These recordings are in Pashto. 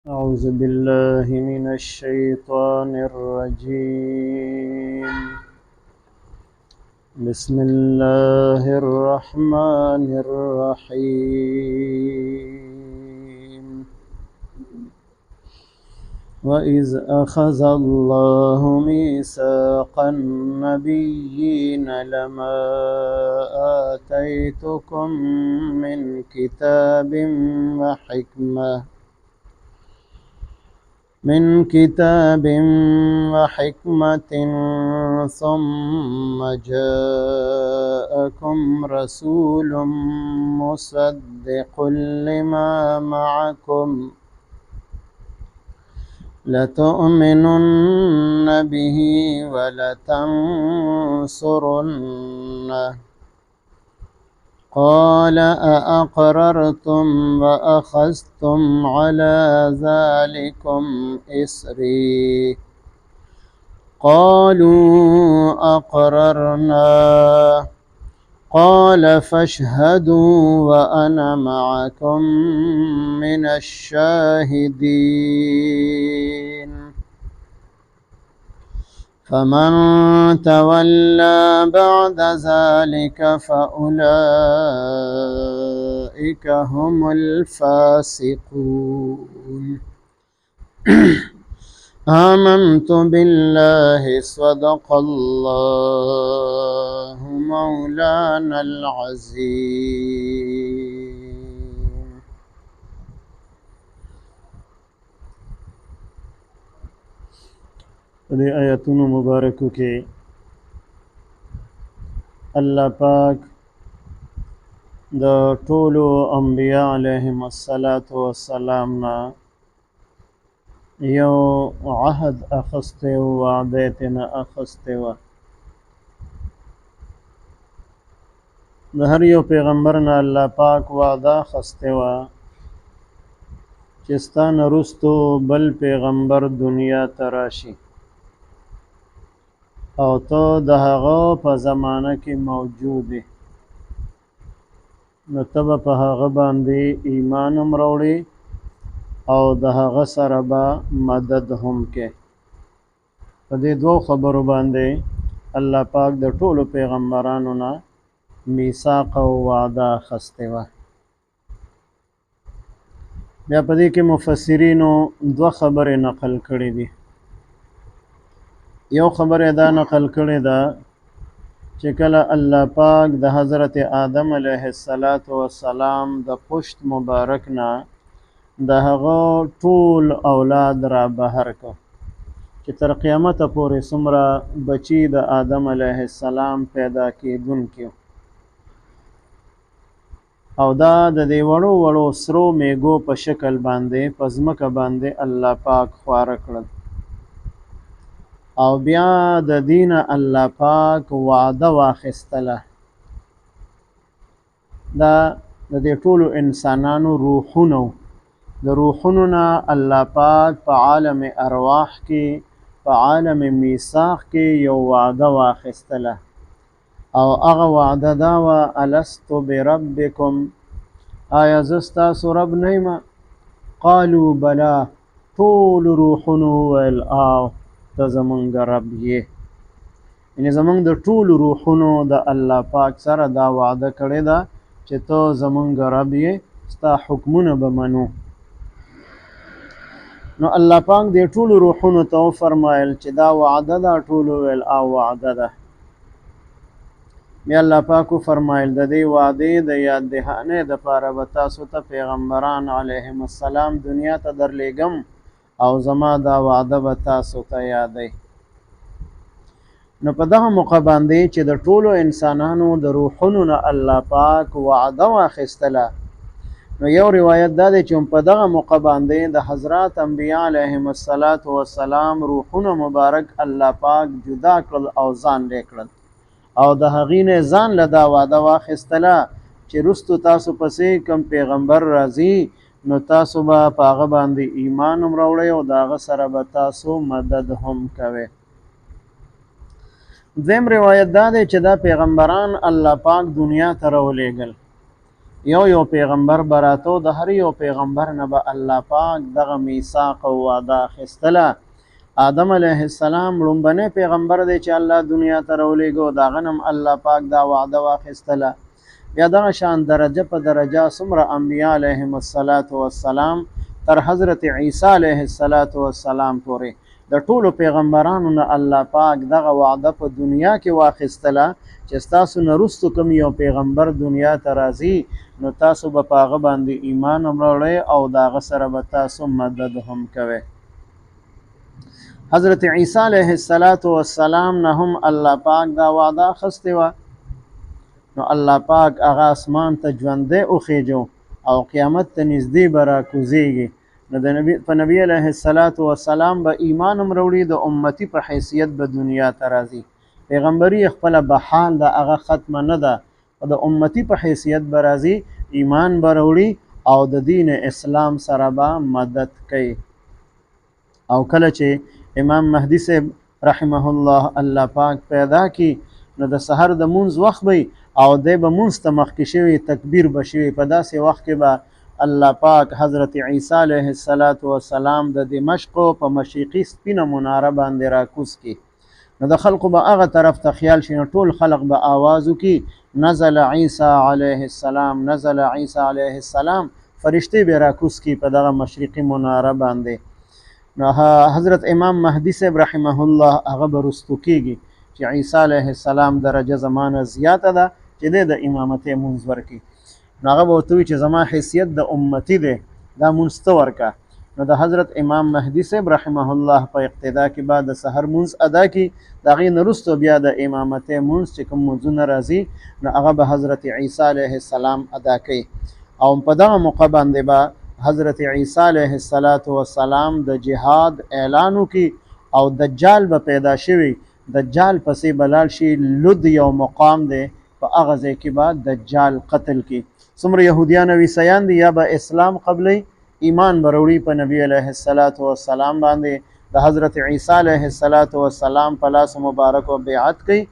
أعوذ بالله من الشيطان الرجيم. بسم الله الرحمن الرحيم. وإذ أخذ الله ميثاق النبيين لما آتيتكم من كتاب وحكمة ثم جاءكم رسول مصدق لما معكم لتؤمنن به ولتنصرنه قال أأقررتم وأخذتم على ذلكم إصري قالوا أقررنا قال فاشهدوا وأنا معكم من الشاهدين فمن تولى بعد ذلك فأولئك هم الفاسقون. آمنت بالله صدق الله مولانا العظيم. دې آیاتونو مبارکو کې الله پاک د ټولو انبیاء علیهم السلام نه یو عهد اخسته و وعده تینا اخسته و د هر یو پیغمبر نه الله پاک وعده اخسته و چې ستا نه وروستو بل پیغمبر دنیا ته راشي او ته د هغه په زمانه کې موجود یې نو ته به په هغه باندې ایمان هم راوړې او د هغه سره به مدد هم کې. په دې دوو خبرو باندې الله پاک د ټولو پیغمبرانو نه میثاق او وعده اخیستې وه. بیا په دې کې مفسرینو دوه خبرې نقل کړې دي. یو خبره دا نقل کړې ده چې کله الله پاک د حضرت آدم علیه السلام د پشت مبارک نه د هغه ټول اولاد را بهر کو چې تر قیامته پورې څومره بچي د آدم علیه السلام پیدا کېدونکي او دا د دې وړو وړو سرو میږو په شکل باندې په ځمکه باندې الله پاک خواره کړل او بیا د دین الله پاک وعده واخیستله دا د دې ټولو انسانانو روحونو د روحونو نه الله پاک په عالم ارواح کې په عالم میثاق کې یو وعده واخیستله او هغه وعده دا وه الست بربکم آیا زه ستاسو رب نه یم قالوا بلا ټول روحونو وویل او ته زمونږ رب یې یعنې زمونږ د ټولو روحونو د الله پاک سره دا وعده کړې ده چې ته زمونږ رب یې ستا حکمونه به منو. نو الله پاک دې ټولو روحونو ته وفرمایل چې دا وعده ده ټولو ویل او وعده ده. بیا الله پاک وفرمایل د دې وعدې د یاد دهانۍ دپاره به تاسو ته پیغمبران علیهم السلام دنیا ته درلیږم او زما دا وعده به تاسو ته یادی. نو په دغه موقع باندې چې د ټولو انسانانو د روحونو نه الله پاک وعده واخیستله نو یو روایت دا دی چې په دغه موقع باندې د حضرات انبیاء علیهم السلام روحونه مبارک الله پاک جدا کړل او ځان لرې کړل او د هغې نه ځان له دا وعده واخیستله چې رستو تاسو پسې کوم پیغمبر راځي نو تاسو به په هغه باندې ایمان هم راوړئ او د هغه سره به تاسو مدد هم کوئ. دویم روایت دا دی چې دا پیغمبران الله پاک دنیا ته راولېږل یو پیغمبر براتو د هر یو پیغمبر نه به الله پاک دغه میثاق او وعده اخیستله. آدم علیه السلام لومبنی پیغمبر دی چې الله دنیا ته راولیږو، د هغه نه هم الله پاک دا وعده واخیستله. بیا دغه شان درجه په درجه څومره انبیا علیهم السلام تر حضرت عیسی علیه السلام پورې د ټولو پیغمبرانو نه الله پاک دغه وعده په دنیا کې واخیستله چې ستاسو نه وروسته کوم یو پیغمبر دنیا ته راځي نو تاسو به په هغه باندې ایمان هم راوړئ او د هغه سره به تاسو مدد هم کوئ. حضرت عیسی علیه السلام نه هم الله پاک دا وعده اخیستې وه. نو الله پاک هغه اسمان ته ژوندی وخیجو او قیامت ته نږدې به راکوزیږي. نو په نبی علیه السلام به ایمان هم راوړي، د امتی په حیثیت به دنیا ته راځي. پیغمبري خپله بحال د هغه ختمه نه ده، د امتی په حیثیت به راځي، ایمان به راوړي او د دین اسلام سره به مدد کوي. او کله چې امام مهدي صاحب رحمه الله پاک پیدا کی نو د سحر د مونځ وخت به او دی به مونځ ته مخکې شوي، تکبیر به شوي. په داسې وخت کې به الله پاک حضرت عیسی علیه السلام د دمشق په مشرقي سپینه مناره باندې راکوز کی. نو د خلقو به هغه طرف ته خیال شي، نو ټول خلق به آواز وکړي نزل عیسی علیه السلام، نزل عیسی علیه السلام. فرشتې به راکوز کی په دغه مشرقي مناره باندې. نو حضرت امام مهدي صاحب رحمه الله هغه به رستو کیږي چې عیسی علیه السلام درجه زمانه زیاته ده چې د امامتۍ مونځ ورکړي. نو هغه به ورته وي چې زما حیثیت د امتي دی، دا مونځ ته ورکړه. نو د حضرت امام مهدي صاحب رحمه الله په اقتدا کې بعد د سحر مونځ ادا کړي. د هغې نه وروسته بیا د امامتۍ مونځ چې کوم مونځونه راځي نو هغه به حضرت عیسی علیه السلام ادا کوي. او په دغه موقع باندې به حضرت عیسی علیه السلام د جهاد اعلان وکړي او دجال به پیدا شوي. دجال پسې بلال شي، لد یو مقام دی، په هغه ځای کې به دجال قتل کی. څومره یهودیان او عیسیان دي یا به اسلام قبلوي، ایمان به راوړي په نبی علیه السلام باندې، د حضرت عیسی علیه السلام په لاس مبارک و بیعت کوي.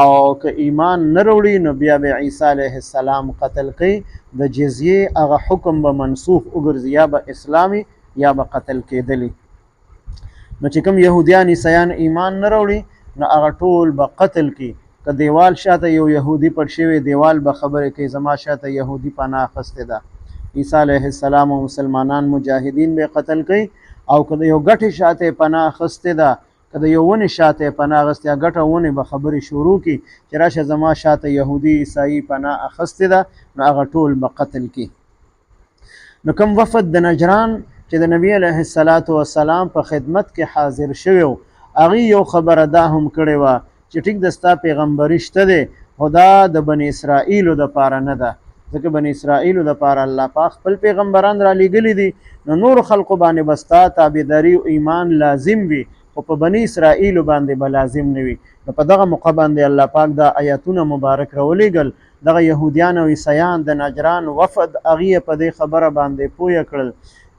او که ایمان نه راوړي نو بیا به عیسی علیه السلام قتل کوي. د جزیې هغه حکم به منسوخ وګرځي، یا به اسلامي یا به قتل کېدلی. نو چې کوم یهودیان عیسیان ایمان نه راوړي نو هغه ټول به قتل کی. که دیوال شاته یو یهودي پټ شوی، دیوال به خبرې کوي زما شاته یهودي پناه اخیستې ده. عیسی علیه السلام او مسلمانان مجاهدین به قتل کوي. او که د یو ګټې شاته پناه اخیستې ده، که د یو ونې شاته پناه اخیستې ده، ګټه ونې به خبرې شروع کی چې راشه زما شاته یهودي عیسائی پناه اخیستې ده، نو هغه ټول به قتل کی. نو کوم وفد د نجران چې د نبی علیه السلام په خدمت کې حاضر شوی و، هغې یو خبره دا هم کړې وه چې ټیک د ستا پیغمبري شته دی، خو دا د بني اسرائیلو دپاره نه ده، ځکه بني اسرائیلو دپاره الله پاک خپل پیغمبران را لیږلي دي. نو نورو خلقو باندې به ستا تابعداري او ایمان لازم وي، خو په بني اسرائیلو باندې به لازم نه وي. نو په دغه موقع باندې الله پاک دا آیاتونه مبارک راولیږل. دغه یهودیان او عیسیان د نجران وفد هغې په دې خبره باندې پوه کړل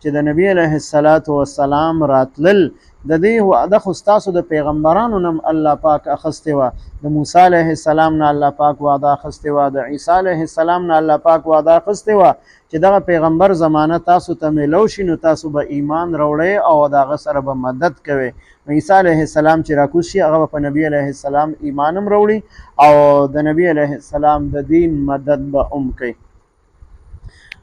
چې د نبی علیه السلام راتلل د دې وعده خو ستاسو د پیغمبرانو نه الله پاک اخیستې وه. د موسی علیه السلام نه الله پاک وعده اخیستې وه، د عیسی علیه السلام نه الله پاک وعده اخیستې وه چې دغه پیغمبر زمانه تاسو ته میلو شي نو تاسو به ایمان راوړئ او د هغه سره به مدد کوئ. نو عیسی علیه السلام چې راکوز شي هغه به په نبی علیه السلام ایمان هم راوړي او د نبی علیه السلام د دین مدد به هم کوي.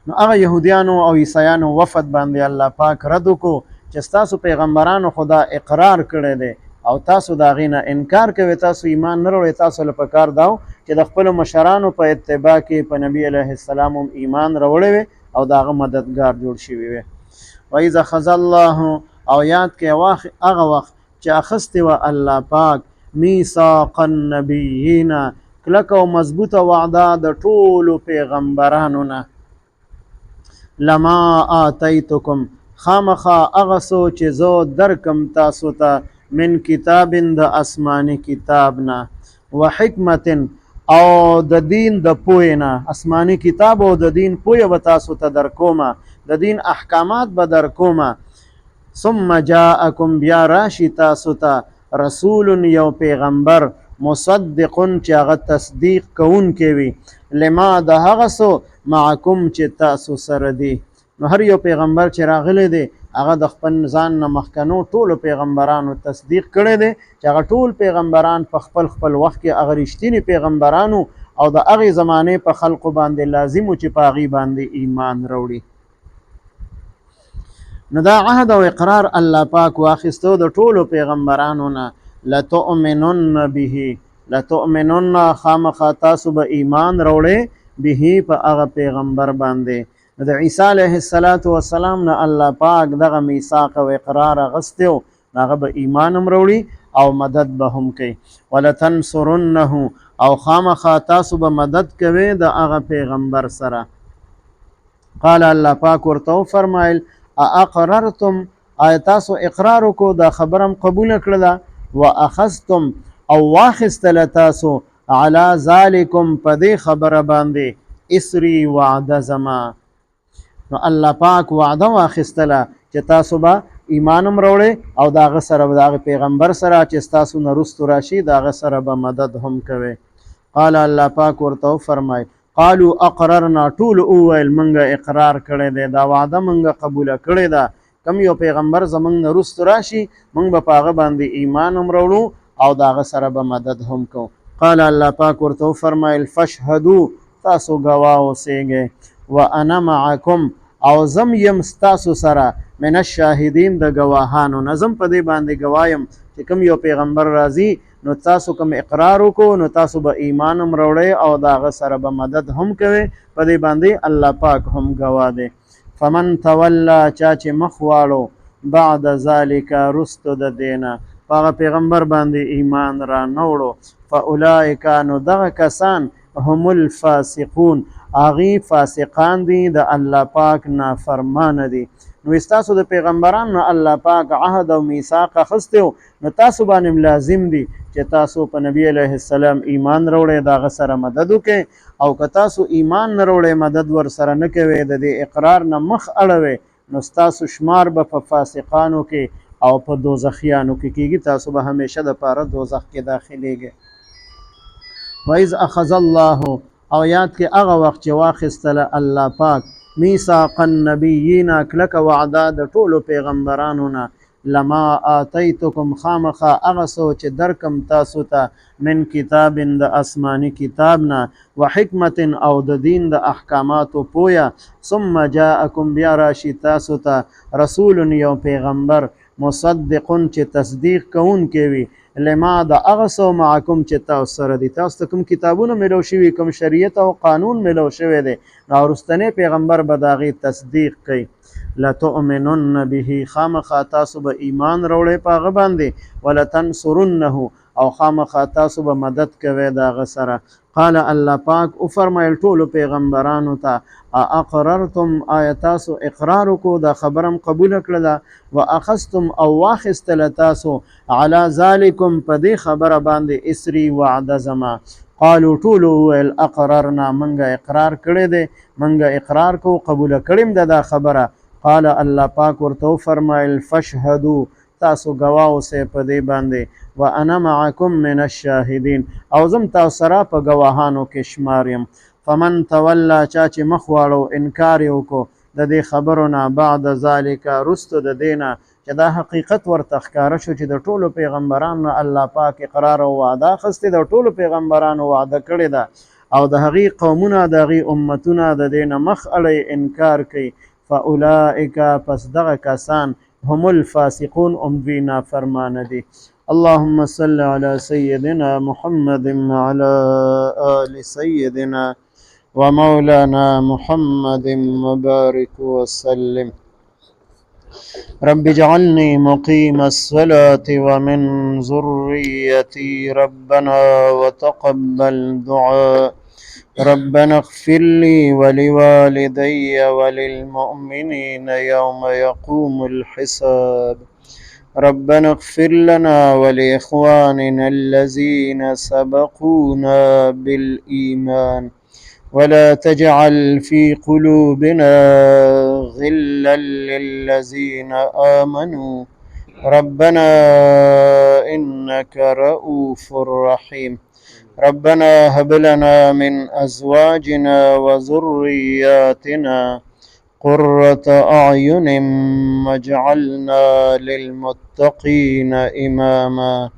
نو هغه یهودیانو او عیسیانو وفد باندې الله پاک رد وکړو چې ستاسو پیغمبرانو خدا اقرار کړی دی او تاسو د هغې نه انکار کوئ، تاسو ایمان نه راوړئ. تاسو له پکار دا و چې د خپلو مشرانو په اتباع کې په نبي علیه السلام هم ایمان راوړی وی او د هغه مددګار جوړ شوي وی. وإذا خذ الله، او یاد کې هغه وخت چې اخیستې وه الله پاک میثاق النبیین، کلکه او مضبوطه وعده د ټولو پیغمبرانو نه، لما آتیتکم، خامخا هغه څه چې زه درکم تاسو ته، من کتاب د آسماني کتاب نه، و حکمت او د دین د پوهې نه، آسماني کتاب او د دین پوهه به تاسو ته درکومه، د دین احکامات به درکومه. ثم جاءکم، بیا راشي تاسو ته، رسول یو پیغمبر، مصدق چې هغه تصدیق کوونکی وي، لما د هغه څه معکم چې تاسو سره دی. نو هر یو پیغمبر چې راغلی دی هغه د خپل ځان نه مخکنو ټولو پیغمبرانو تصدیق کړی دی چې هغه ټول پیغمبران په خپل خپل وخت کې هغه رښتیني پیغمبرانو او د هغې زمانې په خلقو باندې لازم و چې په هغې باندې ایمان راوړي. نو دا عهد او اقرار الله پاک واخیستو د ټولو پیغمبرانو نه. لتؤمنن به، لتؤمنن خامخا تاسو به ایمان راوړئ به په هغه پیغمبر باندې. د عیسی علیه السلام نه الله پاک دغه میثاق او اقرار اخیستی و، هغه به ایمان هم راوړي او مدد به هم کوي. ولتنصرنه، او خامخا تاسو به مدد کوئ د هغه پیغمبر سره. قال الله پاک ورته وفرمایل اقررتم، آیا تاسو اقرار وکړو دا خبرم قبول کړله، واخذتم او واخیستله تاسو علی ذالکم په دې خبره باندې اسری وعده زما. نو الله پاک وعده واخیستله چې تاسو به ایمان هم راوړئ او د هغه سره به د هغه پیغمبر سره چې ستاسو نه وروستو راشي د هغه سره به مدد هم کوئ. قال الله پاک ورته وفرمایل قالوا اقررنا، ټول وویل منګه اقرار کړی دی، دا وعده منګه قبوله کړې ده، کم یو پیغمبر زمونږ نه وروسته راشي موږ به په هغه باندې ایمان هم راوړو او د هغه سره به مدد هم کوو. قال الله پاک ورته وفرمایل فاشهدوا، تاسو ګواه اوسیږئ، وانا معکم، او زم یم ستاسو سره من الشاهدین د ګواهانو نه، زم په دې باندې ګواه یم چې کوم یو پیغمبر راځي نو تاسو کوم اقرار وکړو نو تاسو به ایمان هم راوړئ او د هغه سره به مدد هم کوئ، په دې باندې الله پاک هم ګواه دی. فمن تولا، چا چې مخ واړو، بعد ذلک رستو د دینه، په هغه پیغمبر باندې ایمان را نه وړو، فاولئک، نو دغه کسان هم الفاسقون، هغې فاسقان دي، د الله پاک نافرمانه دي. نو ستاسو د پیغمبرانو نه الله پاک عهد او میثاق اخیستی و، نو تاسو باندې لازم دي چې تاسو په نبی علیه السلام ایمان راوړئ، د هغه سره مدد وکړئ، او که تاسو ایمان نه راوړئ مدد ورسره نه کوئ، د دې اقرار نه مخ اړوئ، نو ستاسو شمار به په فاسقانو کې او په دوزخیانو کې کیږي، تاسو به همیشه دپاره دوزخ کې داخلیږئ. وإذ أخذ الله، او یاد کې هغه وخت چې واخیستله الله پاک میثاق النبیین، کلکه وعده د ټولو پیغمبرانو نه، لما آتیتکم، خامخا هغه څه چې درکم تاسو ته، من کتاب، د آسماني کتاب نه، و حکمت، او د دین د احکاماتو پویه، ثم جاءکم، بیا راشي تاسو ته، رسول، یو پیغمبر، مصدقون چې تصدیق کوونکی وي، لما د هغه څه معکم چې تاسو سره دي، تاسو ته کوم کتابونه میلو شوي، کوم شریعت او قانون میلو شوی دی، نو وروستنی پیغمبر به د هغې تصدیق کوي. لتؤمنن به، خامخا تاسو به ایمان راوړئ په هغه باندې، ولتنصرنه، او خامخا تاسو به مدد کوئ د هغه سره. قال الله پاک وفرمایل ټولو پیغمبرانو ته اقررتم، آیا تاسو اقرار وکړو، دا خبرم قبوله کړله، واخذتم، او واخیستله تاسو، علی ذالکم، په دې خبره باندې اسری وعده زما. قالو ټولو وویل اقررنا، منګه اقرار کړی دی، منګه اقرار کو، قبوله کړیم ده دا خبره. قال الله پاک ورته وفرمایل فاشهدوا، تاسو ګواه اوسئ په دې باندې، وانا معکم من الشاهدین، او زم تاسو سره په ګواهانو کې شمار یم. فمن تولا، چا چې مخ واړو، انکار یې وکړو د دې خبرو نه، بعد ذلک، رستو د دې نه چې دا حقیقت ورته ښکاره شو چې د ټولو پیغمبرانو الله پاک اقرار او وعده اخیستې، د ټولو پیغمبرانو وعده کړې ده، او د هغې قومونه، د هغې امتونه د دې نه مخ اړوي، انکار کوي. فاولئک، پس دغه کسان، هم الفاسقون، دوی نافرمانه دي. اللهم صل على سيدنا محمد وعلى آل سيدنا ومولانا محمد وبارك وسلم. رب اجعلني مقيم الصلاة ومن ذريتي، ربنا وتقبل دعاء. ربنا اغفر لي ولوالدي وللمؤمنين يوم يقوم الحساب. ربنا اغفر لنا ولإخواننا الذين سبقونا بالإيمان، ولا تجعل في قلوبنا غلا للذين آمنوا ربنا إنك رؤوف رحيم. ربنا هب لنا من أزواجنا وذرياتنا قرة أعين واجعلنا للمتقين إماما.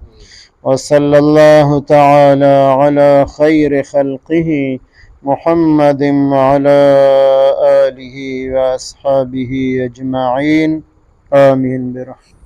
وصلى الله تعالى على خير خلقه محمد وعلى آله وأصحابه أجمعين. آمين برحمته.